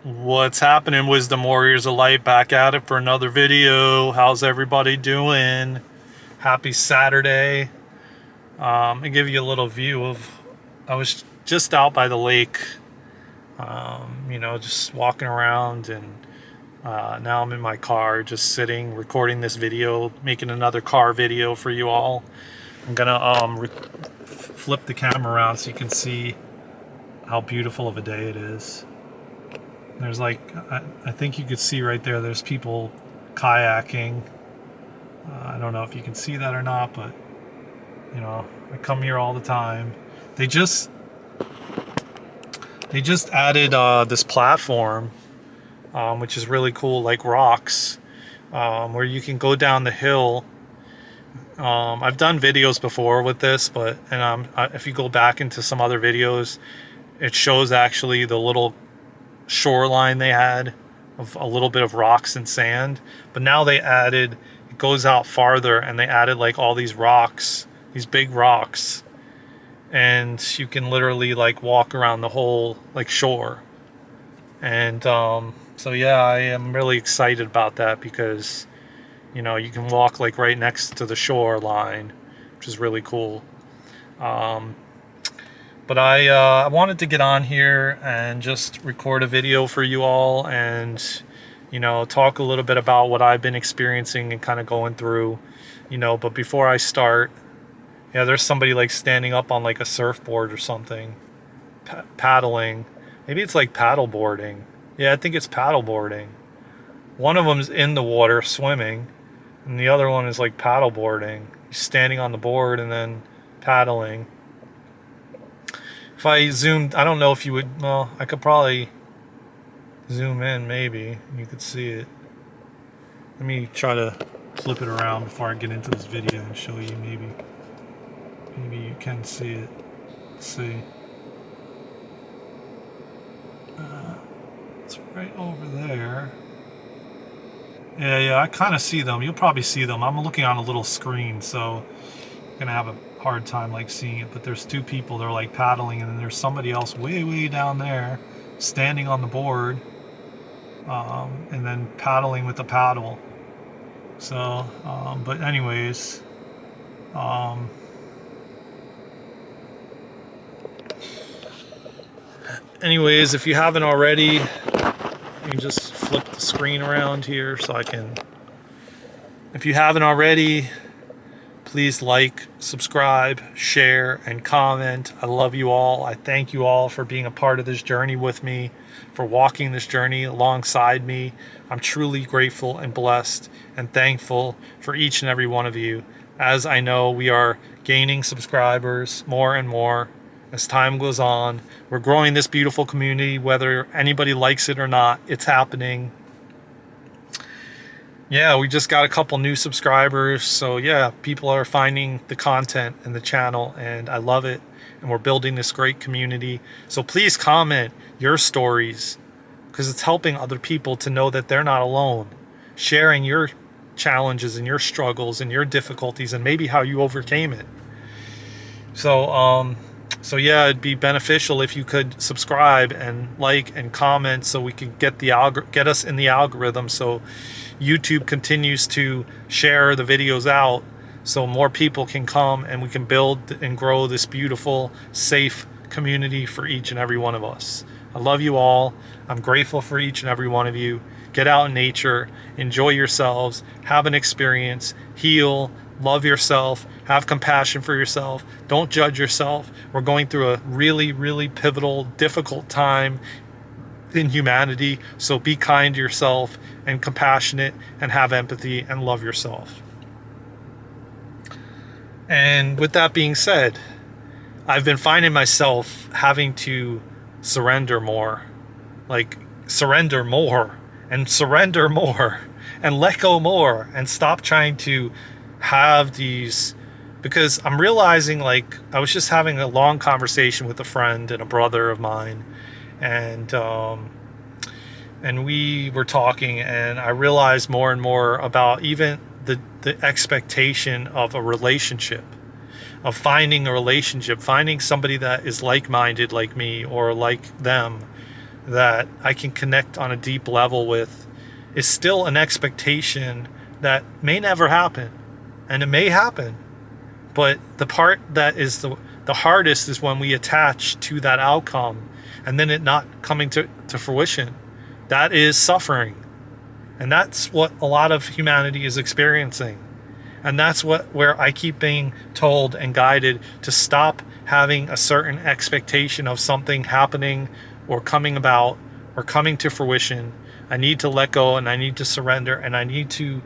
What's happening, Wisdom Warriors of Light? Back at it for another video. How's everybody doing? Happy Saturday. I give you a little view of. I was just out by the lake, just walking around, and now I'm in my car, just sitting, recording this video, making another car video for you all. I'm gonna flip the camera around so you can see how beautiful of a day it is. There's I think you could see right there, there's people kayaking. I don't know if you can see that or not, but I come here all the time. They just added this platform, which is really cool, like rocks, where you can go down the hill. I've done videos before with this, if you go back into some other videos, it shows actually the little shoreline they had of a little bit of rocks and sand, but now it goes out farther, and they added like all these rocks, these big rocks, and you can literally like walk around the whole like shore. And so yeah, I am really excited about that because you can walk like right next to the shoreline, which is really cool. But I wanted to get on here and just record a video for you all, and talk a little bit about what I've been experiencing and kind of going through. But before I start, yeah, there's somebody like standing up on like a surfboard or something, paddling. Maybe it's like paddle boarding. Yeah, I think it's paddle boarding. One of them's in the water swimming, and the other one is like paddle boarding. He's standing on the board and then paddling. If I zoomed, I don't know if you would, well, I could probably zoom in, maybe. You could see it. Let me try to flip it around before I get into this video and show you, maybe. Maybe you can see it. Let's see. It's right over there. Yeah, I kind of see them. You'll probably see them. I'm looking on a little screen, so I'm gonna have a hard time like seeing it. But there's two people. They're like paddling, and then there's somebody else way down there, standing on the board, and then paddling with the paddle. So, but anyways, if you haven't already, you can just flip the screen around here so I can. If you haven't already, please like, subscribe, share, and comment. I love you all. I thank you all for being a part of this journey with me, for walking this journey alongside me. I'm truly grateful and blessed and thankful for each and every one of you, as I know we are gaining subscribers more and more as time goes on. We're growing this beautiful community, whether anybody likes it or not. It's happening. Yeah, we just got a couple new subscribers. So yeah, people are finding the content and the channel, and I love it. And we're building this great community. So please comment your stories, because it's helping other people to know that they're not alone. Sharing your challenges and your struggles and your difficulties and maybe how you overcame it. So yeah, it'd be beneficial if you could subscribe and like and comment, so we could get us in the algorithm, so YouTube continues to share the videos out, so more people can come and we can build and grow this beautiful, safe community for each and every one of us. I love you all. I'm grateful for each and every one of you. Get out in nature, enjoy yourselves, have an experience, heal, love yourself, have compassion for yourself, don't judge yourself. We're going through a really pivotal, difficult time in humanity, so be kind to yourself and compassionate and have empathy and love yourself. And with that being said, I've been finding myself having to surrender more, like surrender more and let go more, and stop trying to have these, because I'm realizing, like, I was just having a long conversation with a friend and a brother of mine, and we were talking, and I realized more and more about even the expectation of a relationship, of finding a relationship, finding somebody that is like-minded like me or like them, that I can connect on a deep level with is still an expectation that may never happen. And it may happen. But the part that is the hardest is when we attach to that outcome and then it not coming to fruition. That is suffering. And that's what a lot of humanity is experiencing. And that's where I keep being told and guided to stop having a certain expectation of something happening or coming about or coming to fruition. I need to let go and I need to surrender and I need to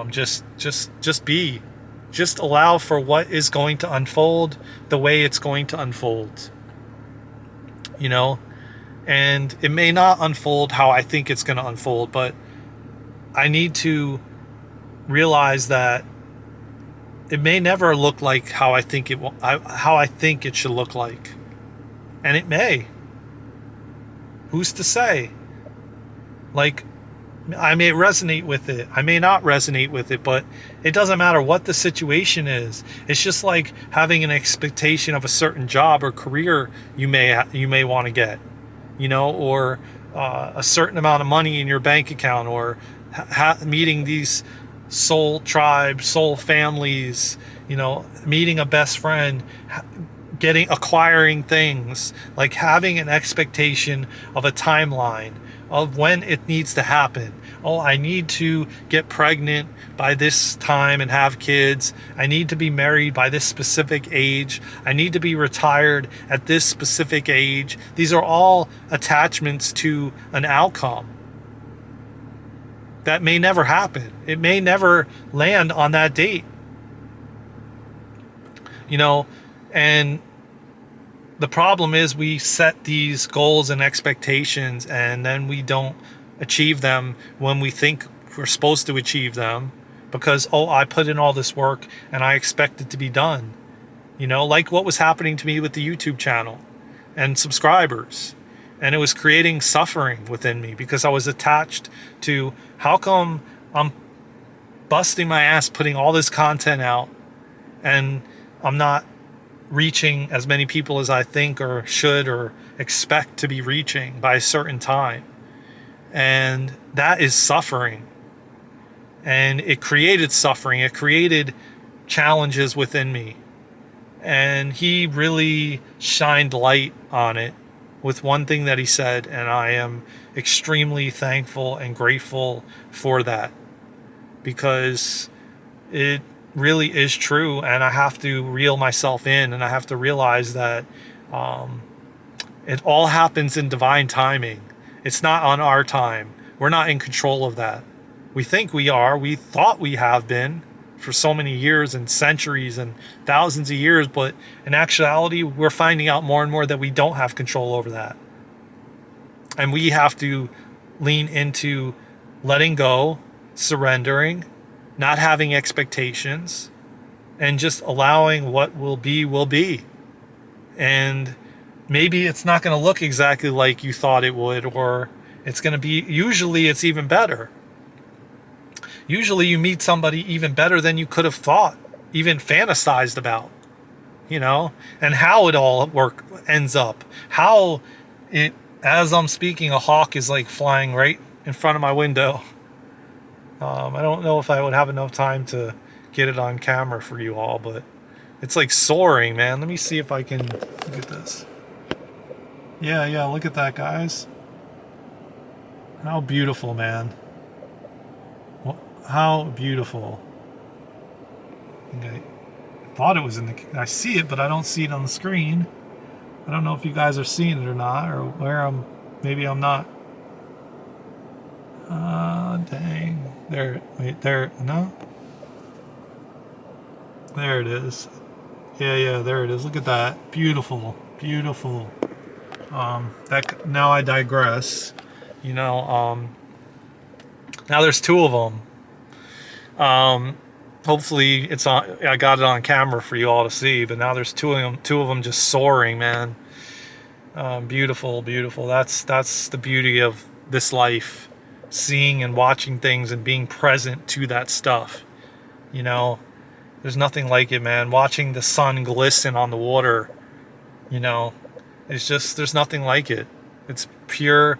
just be. Just allow for what is going to unfold the way it's going to unfold. You know? And it may not unfold how I think it's going to unfold, but I need to realize that it may never look like how I think it should look like. And it may. Who's to say? Like, I may resonate with it. I may not resonate with it, but it doesn't matter what the situation is. It's just like having an expectation of a certain job or career you may want to get, you know, or a certain amount of money in your bank account, or meeting these soul tribes, soul families, you know, meeting a best friend, acquiring things, like having an expectation of a timeline of when it needs to happen. Oh, I need to get pregnant by this time and have kids. I need to be married by this specific age. I need to be retired at this specific age. These are all attachments to an outcome that may never happen. It may never land on that date. You know, and the problem is we set these goals and expectations and then we don't achieve them when we think we're supposed to achieve them because, oh, I put in all this work and I expect it to be done. You know, like what was happening to me with the YouTube channel and subscribers. And it was creating suffering within me because I was attached to how come I'm busting my ass putting all this content out and I'm not reaching as many people as I think or should or expect to be reaching by a certain time. And that is suffering. And it created suffering. It created challenges within me. And he really shined light on it with one thing that he said, and I am extremely thankful and grateful for that because it really is true, and I have to reel myself in, and I have to realize that it all happens in divine timing. It's not on our time. We're not in control of that. We think we are. We thought we have been for so many years and centuries and thousands of years, but in actuality, we're finding out more and more that we don't have control over that. And we have to lean into letting go, surrendering, not having expectations, and just allowing what will be. And maybe it's not going to look exactly like you thought it would, or it's going to be, usually it's even better. Usually you meet somebody even better than you could have thought, even fantasized about, you know, and how it all ends up. How it, as I'm speaking, a hawk is like flying right in front of my window. I don't know if I would have enough time to get it on camera for you all, but it's like soaring, man. Let me see if I can look at this. Yeah, look at that, guys. How beautiful, man. How beautiful. I thought it was in the... I see it, but I don't see it on the screen. I don't know if you guys are seeing it or not, or where I'm... Maybe I'm not. Dang. There. Wait, there. No? There it is. Yeah, there it is. Look at that. Beautiful. Beautiful. Now I digress. You know, now there's two of them. Hopefully it's on. I got it on camera for you all to see. But now there's two of them just soaring, man. Beautiful. That's the beauty of this life, seeing and watching things and being present to that stuff. You know, there's nothing like it, man. Watching the sun glisten on the water, you know, it's just, there's nothing like it. It's pure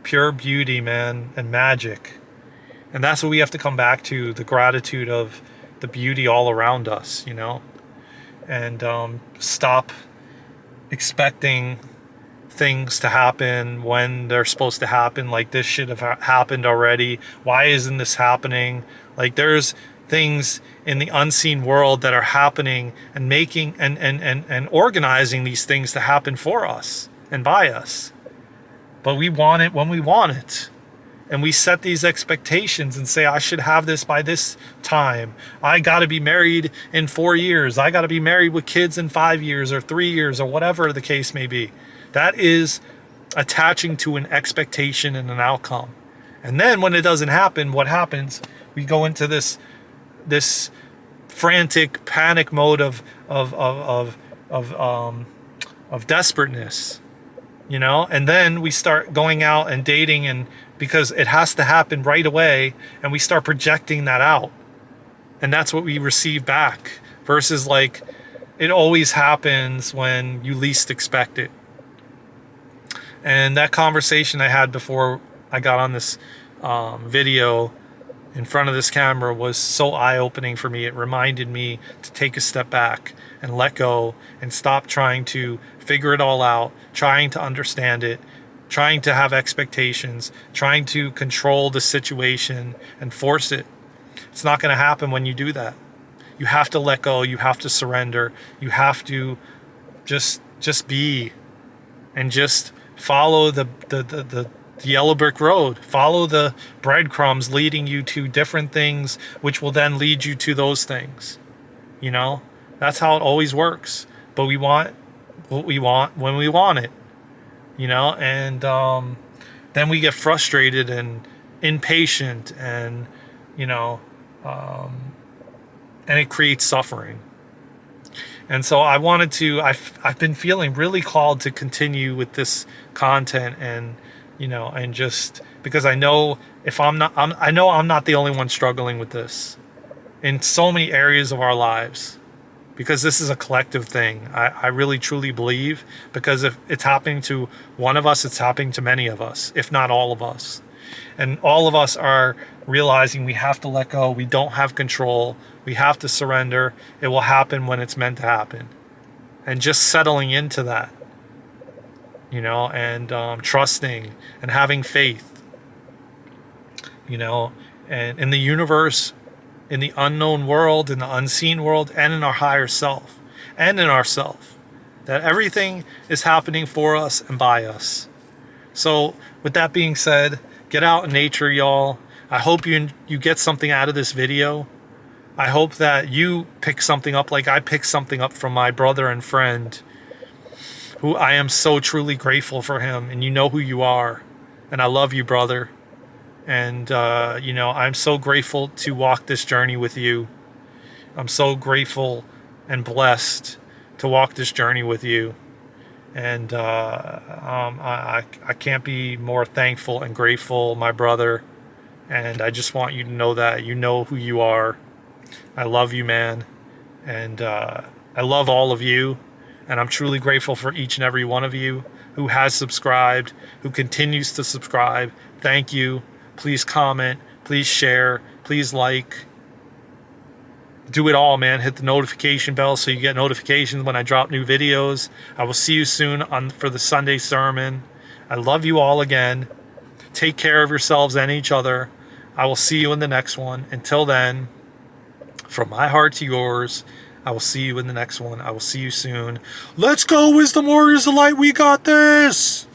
beauty, man, and magic. And that's what we have to come back to, the gratitude of the beauty all around us, and stop expecting things to happen when they're supposed to happen. Like, this should have happened already. Why isn't this happening? Like, there's things in the unseen world that are happening and making and organizing these things to happen for us and by us. But we want it when we want it. And we set these expectations and say, I should have this by this time. I got to be married in 4 years. I got to be married with kids in 5 years or 3 years or whatever the case may be. That is attaching to an expectation and an outcome. And then when it doesn't happen, what happens? We go into this frantic panic mode of desperateness, and then we start going out and dating, and because it has to happen right away, and we start projecting that out, and that's what we receive back, versus like it always happens when you least expect it. And that conversation I had before I got on this video in front of this camera was so eye-opening for me. It reminded me to take a step back and let go and stop trying to figure it all out, trying to understand it, trying to have expectations, trying to control the situation and force it. It's not going to happen when you do that. You have to let go. You have to surrender. You have to just be, and just follow the yellow brick road. Follow the breadcrumbs leading you to different things, which will then lead you to those things. That's how it always works. But we want what we want when we want it. And then we get frustrated and impatient, and and it creates suffering. And so I've been feeling really called to continue with this content, and and just because I know I'm not the only one struggling with this in so many areas of our lives, because this is a collective thing. I really truly believe, because if it's happening to one of us, it's happening to many of us, if not all of us. And all of us are realizing we have to let go. We don't have control. We have to surrender. It will happen when it's meant to happen. And just settling into that, and trusting and having faith, and in the universe, in the unknown world, in the unseen world, and in our higher self, and in ourself, that everything is happening for us and by us. So with that being said, get out in nature, y'all. I hope you get something out of this video. I hope that you pick something up like I picked something up from my brother and friend, who I am so truly grateful for him, and you know who you are, and I love you, brother. And I'm so grateful to walk this journey with you. I'm so grateful and blessed to walk this journey with you. And I can't be more thankful and grateful, my brother. And I just want you to know that you know who you are. I love you, man. And I love all of you. And I'm truly grateful for each and every one of you who has subscribed, who continues to subscribe. Thank you. Please comment. Please share. Please like. Do it all, man. Hit the notification bell so you get notifications when I drop new videos. I will see you soon for the Sunday sermon. I love you all again. Take care of yourselves and each other. I will see you in the next one. Until then, from my heart to yours, I will see you in the next one. I will see you soon. Let's go, Wisdom Warriors of Light. We got this.